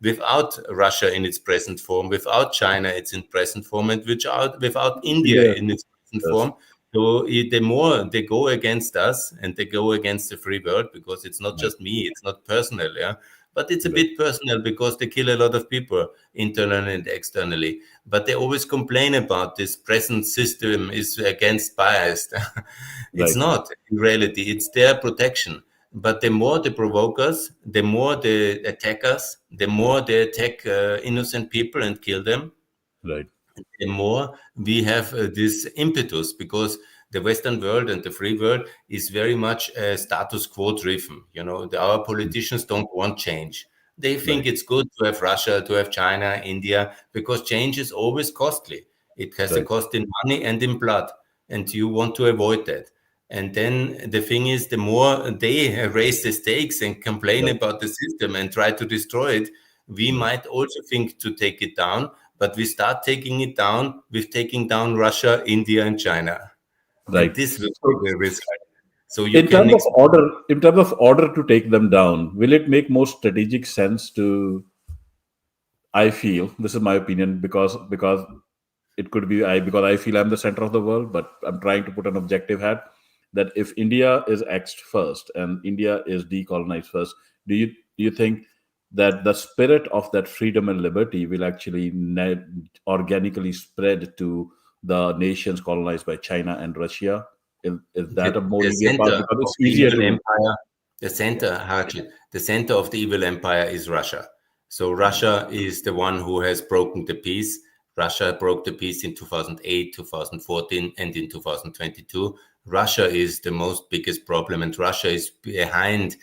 without Russia in its present form, without China in its present form, and without India Yeah. in its present Yes. form. So the more they go against us and they go against the free world, because it's not Right. just me, it's not personal, yeah, but it's a Right. bit personal because they kill a lot of people internally and externally. But they always complain about this present system is against biased. It's Right. not in reality, it's their protection. But the more they provoke us, the more they attack us, the more they attack innocent people and kill them, Right. the more we have this impetus, because the Western world and the free world is very much status quo driven. Our Mm. politicians don't want change. They Right. think it's good to have Russia, to have China, India, because change is always costly. It has a Right. cost in money and in blood, and you want to avoid that. And then the thing is, the more they raise the stakes and complain Right. about the system and try to destroy it, we Yeah. might also think to take it down, but we start taking it down with taking down Russia, India, and China. And Right. this will be So, the risk. So you can in terms of order to take them down, will it make more strategic sense to? I feel this is my opinion because it could be because I feel I'm the center of the world, but I'm trying to put an objective hat that if India is axed first and India is decolonized first, do you think that the spirit of that freedom and liberty will actually organically spread to the nations colonized by China and Russia? Is that a more the easier path center because of it's the easier evil to? empire, Yeah. the center of the evil empire is Russia. So Russia is the one who has broken the peace. Russia broke the peace in 2008, 2014, and in 2022. Russia is the most biggest problem, and Russia is behind.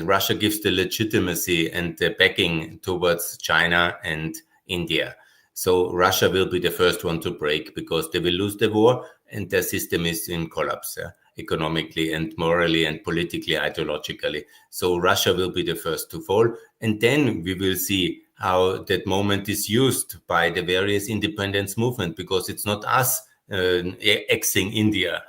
Russia gives the legitimacy and the backing towards China and India. So Russia will be the first one to break because they will lose the war and their system is in collapse, economically and morally and politically, ideologically. So Russia will be the first to fall. And then we will see how that moment is used by the various independence movement, because it's not us axing India.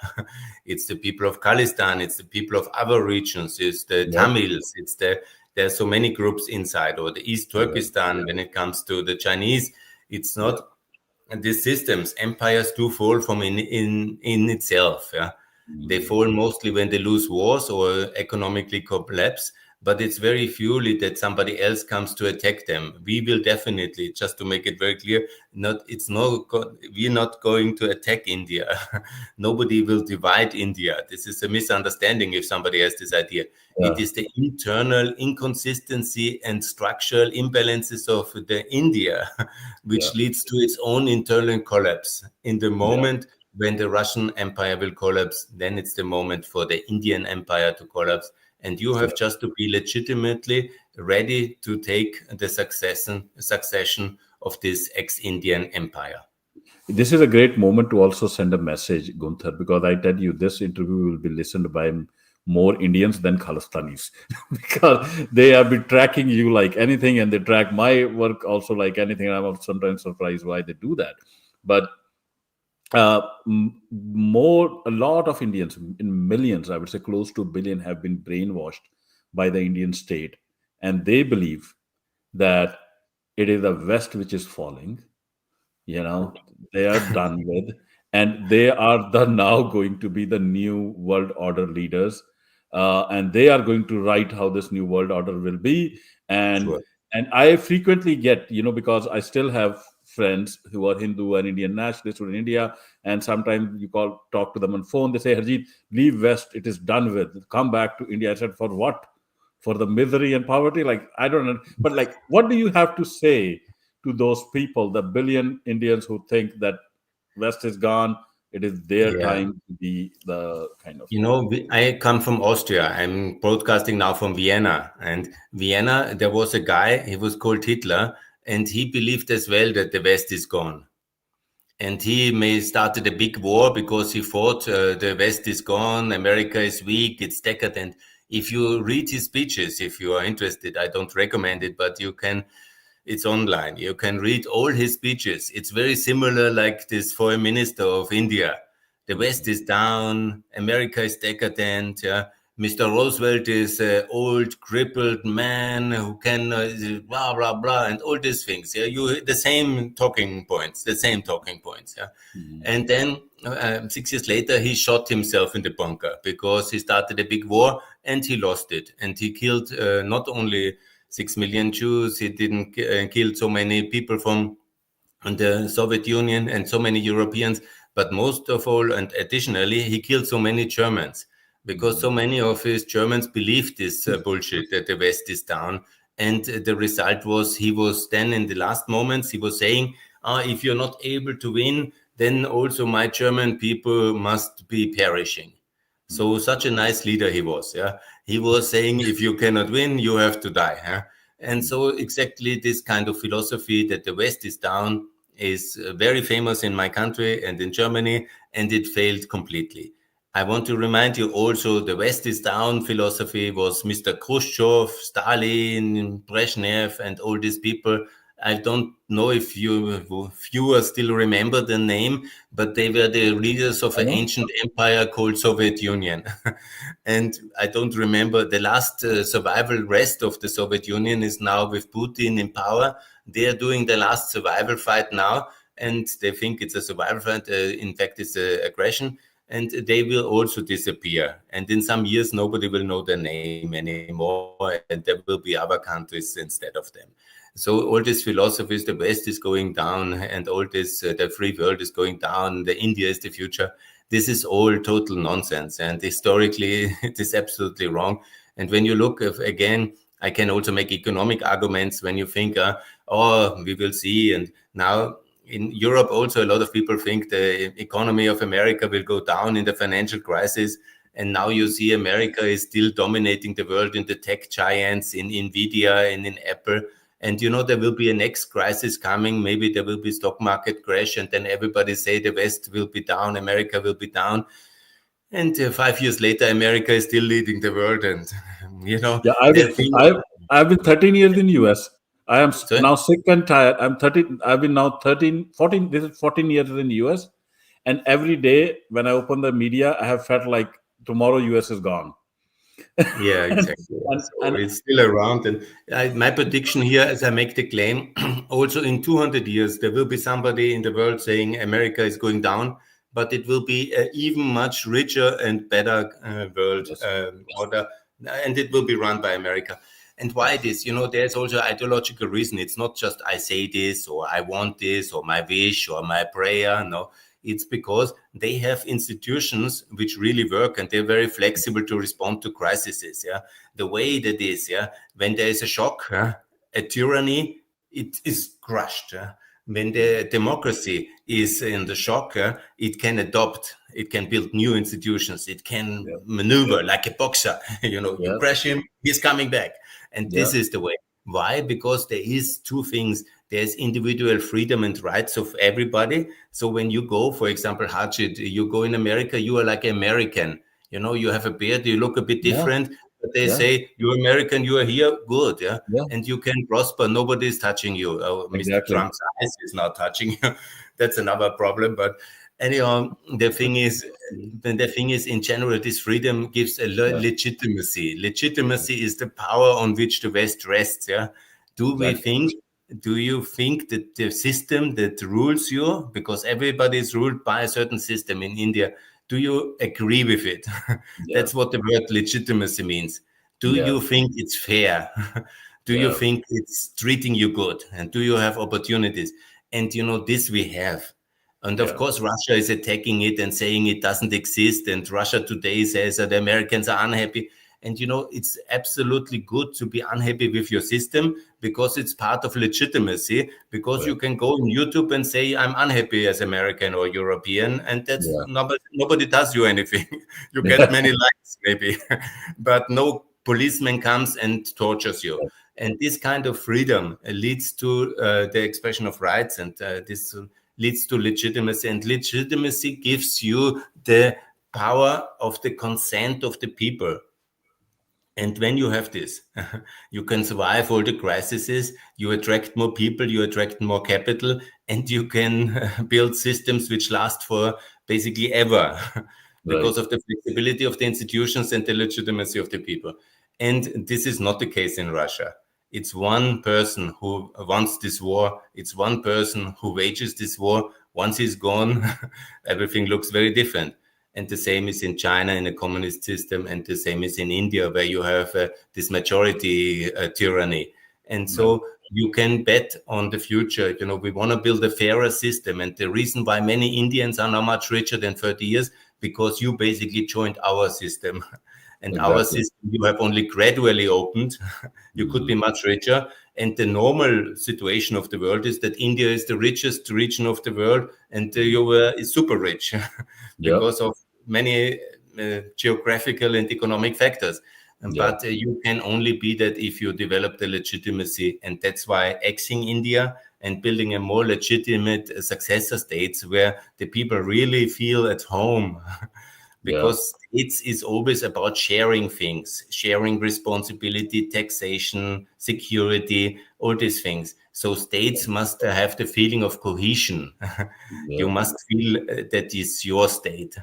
It's the people of Khalistan, it's the people of other regions, it's the Yeah. Tamils, there are so many groups inside, or the East Right. Turkestan when it comes to the Chinese. It's Yeah. not, and these systems, empires do fall from in itself. Yeah, they Mm. fall mostly when they lose wars or economically collapse. but it's very purely that somebody else comes to attack them. We will definitely, just to make it very clear, we're not going to attack India. Nobody will divide India. This is a misunderstanding if somebody has this idea. It Yeah, is the internal inconsistency and structural imbalances of the India yeah, which leads to its own internal collapse. In the yeah, moment when the Russian empire will collapse, then it's the moment for the Indian empire to collapse. And you yeah. have just to be legitimately ready to take the succession of this ex-Indian empire. This is a great moment to also send a message, Gunther, because I tell you, this interview will be listened by more Indians than Khalistanis because they have been tracking you like anything and they track my work also like anything. And I'm sometimes surprised why they do that. But a lot of Indians, in millions, I would say close to a billion, have been brainwashed by the Indian state. And they believe that it is the West which is falling, you know, they are done with, and they are the now going to be the new world order leaders, and they are going to write how this new world order will be. and Sure. and I frequently get, because I still have friends who are Hindu and Indian nationalists who are in India, and sometimes you talk to them on phone, they say, Harjeet, leave West, it is done with, come back to India. I said, for what? For the misery and poverty? Like, I don't know, but like, what do you have to say to those people, the billion Indians who think that West is gone, it is their Yeah. time to be the kind of. I come from Austria. I'm broadcasting now from Vienna. And Vienna, there was a guy, he was called Hitler, and he believed as well that the West is gone. And he may started a big war because he thought the West is gone, America is weak, it's decadent. If you read his speeches, if you are interested, I don't recommend it, but you can, it's online. You can read all his speeches. It's very similar like this foreign minister of India. The West is down, America is decadent. Yeah? Mr. Roosevelt is an old, crippled man who can blah blah blah, and all these things. Yeah, you the same talking points, the same talking points. Yeah, Mhm. and then 6 years later, he shot himself in the bunker because he started a big war and he lost it, and he killed not only 6 million Jews, he didn't kill so many people from the Soviet Union and so many Europeans, but most of all, and additionally, he killed so many Germans because Mhm. so many of his Germans believed this bullshit that the West is down. And the result was he was then in the last moments, he was saying, if you're not able to win, then also my German people must be perishing. So Mhm. such a nice leader he was. Yeah, he was saying, if you cannot win, you have to die. Huh? And Mhm. so exactly this kind of philosophy that the West is down is very famous in my country and in Germany, and it failed completely. I want to remind you also the West is down philosophy was Mr. Khrushchev, Stalin, Brezhnev, and all these people. I don't know if you viewers still remember the name, but they were the leaders of I an know. ancient empire called Soviet Union. And I don't remember the last survival rest of the Soviet Union is now with Putin in power. They are doing the last survival fight now, and they think it's a survival fight. In fact, it's an aggression, and they will also disappear. And in some years, nobody will know their name anymore, and there will be other countries instead of them. So all these philosophies, the West is going down, and all this, the free world is going down, the India is the future. This is all total nonsense, and historically, it is absolutely wrong. And when you look at, again, I can also make economic arguments when you think, oh, we will see. And now in Europe, also a lot of people think the economy of America will go down in the financial crisis. And now you see America is still dominating the world in the tech giants, in Nvidia and in Apple. And there will be a next crisis coming. Maybe there will be stock market crash, and then everybody say the West will be down, America will be down. And 5 years later, America is still leading the world, and Yeah, I they will. feel. I've been 13 years in US. I am Sorry? now sick and tired. I'm 13. I've been now 13, 14. This is 14 years in US, and every day when I open the media, I have felt like tomorrow US is gone. Yeah, and, exactly. So and it's still around. And my prediction here, as I make the claim, also in 200 years, there will be somebody in the world saying America is going down, but it will be an even much richer and better world yes, order and it will be run by America. And why Yes. this? There's also ideological reason. It's not just I say this or I want this or my wish or my prayer. No, it's because they have institutions which really work and they're very flexible to respond to crises. Yeah, the way that is. Yeah, when there is a shock, a tyranny, it is crushed. When the democracy is in the shock, it can adopt, it can build new institutions, it can Yeah. maneuver like a boxer. You Yeah. crash him, he's coming back. And Yeah. this is the way. Why? Because there is two things. There's individual freedom and rights of everybody. So when you go, for example, Hajit, you go in America, you are like American. You have a beard, you look a bit Yeah. different, but they Yeah. say, you're American, you are here, good, yeah? Yeah. And you can prosper. Nobody is touching you. Oh, Mr. Exactly. Trump's eyes is not touching you. That's another problem. But anyhow, the thing is, in general, this freedom gives a Yeah. legitimacy. Legitimacy is the power on which the West rests. Yeah. Do we Exactly. think? Do you think that the system that rules you, because everybody is ruled by a certain system in India, do you agree with it? Yeah. That's what the word legitimacy means. Do Yeah. you think it's fair? Do you Yeah. think it's treating you good? And do you have opportunities? And this we have. And of Yeah. course, Russia is attacking it and saying it doesn't exist. And Russia today says that the Americans are unhappy. And it's absolutely good to be unhappy with your system because it's part of legitimacy. Because you Right. can go on YouTube and say, I'm unhappy as American or European. And that's Yeah. nobody does you anything. You get Yeah. many likes, maybe, but no policeman comes and tortures you. And this kind of freedom leads to the expression of rights, and this leads to legitimacy. And legitimacy gives you the power of the consent of the people. And when you have this, you can survive all the crises, you attract more people, you attract more capital, and you can build systems which last for basically ever Right. because of the flexibility of the institutions and the legitimacy of the people. And this is not the case in Russia. It's one person who wants this war. It's one person who wages this war. Once he's gone, everything looks very different. And the same is in China in a communist system, and the same is in India where you have this majority tyranny. And Yeah. so you can bet on the future. We want to build a fairer system. And the reason why many Indians are now much richer than 30 years, because you basically joined our system. And our Exactly. system, you have only gradually opened. You could be Mhm. much richer. And the normal situation of the world is that India is the richest region of the world, and you were super rich Yep. because of many geographical and economic factors. Yeah. But you can only be that if you develop the legitimacy. And that's why axing India and building a more legitimate successor states where the people really feel at home. Yeah. Because it's always about sharing things, sharing responsibility, taxation, security, all these things. So states must have the feeling of cohesion. You Yeah. must feel that is your state.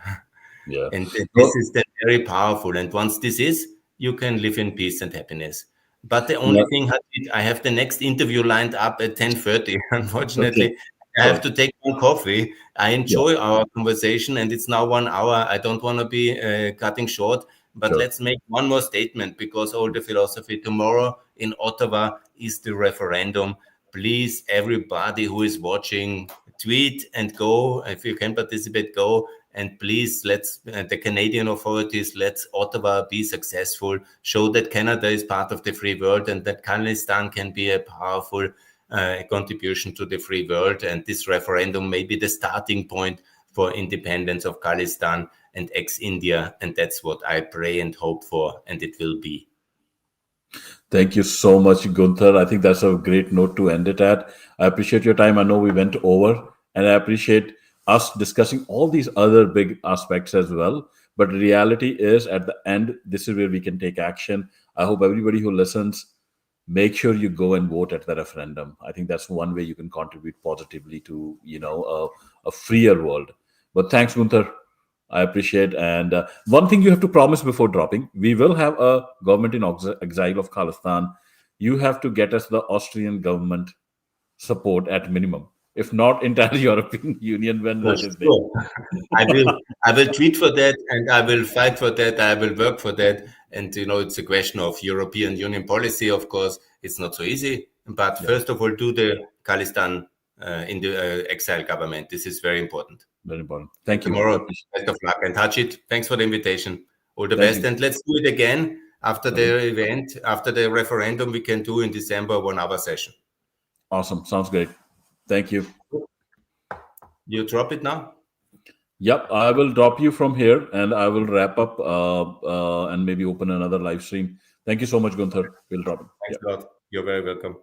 Yeah. And this So, is then very powerful. And once this is, you can live in peace and happiness. But the yeah. only thing, Hajit, I have the next interview lined up at 10:30. Okay. Unfortunately, I have Sure. to take one coffee. I Yeah. enjoy our conversation, and it's now 1 hour. I don't want to be cutting short, but Sure. let's make one more statement because all the philosophy tomorrow in Ottawa is the referendum. Please, everybody who is watching, tweet and go. If you can participate, go. And please, let's the Canadian authorities, let's Ottawa be successful. Show that Canada is part of the free world and that Khalistan can be a powerful contribution to the free world. And this referendum may be the starting point for independence of Khalistan and ex-India. And that's what I pray and hope for, and it will be. Thank you so much, Gunther. I think that's a great note to end it at. I appreciate your time. I know we went over, and I appreciate us discussing all these other big aspects as well. But the reality is, at the end, this is where we can take action. I hope everybody who listens, make sure you go and vote at the referendum. I think that's one way you can contribute positively to, a freer world. But thanks, Gunther. I appreciate. And one thing you have to promise before dropping, we will have a government in exile of Khalistan. You have to get us the Austrian government support at minimum, if not entire European Union when For that is there. sure. I will tweet for that and I will fight for that. I will work for that. And, it's a question of European Union policy, of course. It's not so easy. But Yeah, first of all, do the Khalistan in the exile government. This is very important. very important. And Thank you. I tomorrow, appreciate best of luck. And Hachit, thanks for the invitation. All the it. Thank best. you. And let's do it again after Okay. the event, after the referendum. We can do in December 1 hour session. Awesome. Sounds great. Thank you. You drop it now? Yep, I will drop you from here and I will wrap up and maybe open another live stream. Thank you so much, Gunther. We'll drop it. Thanks Yeah. a lot. You're very welcome.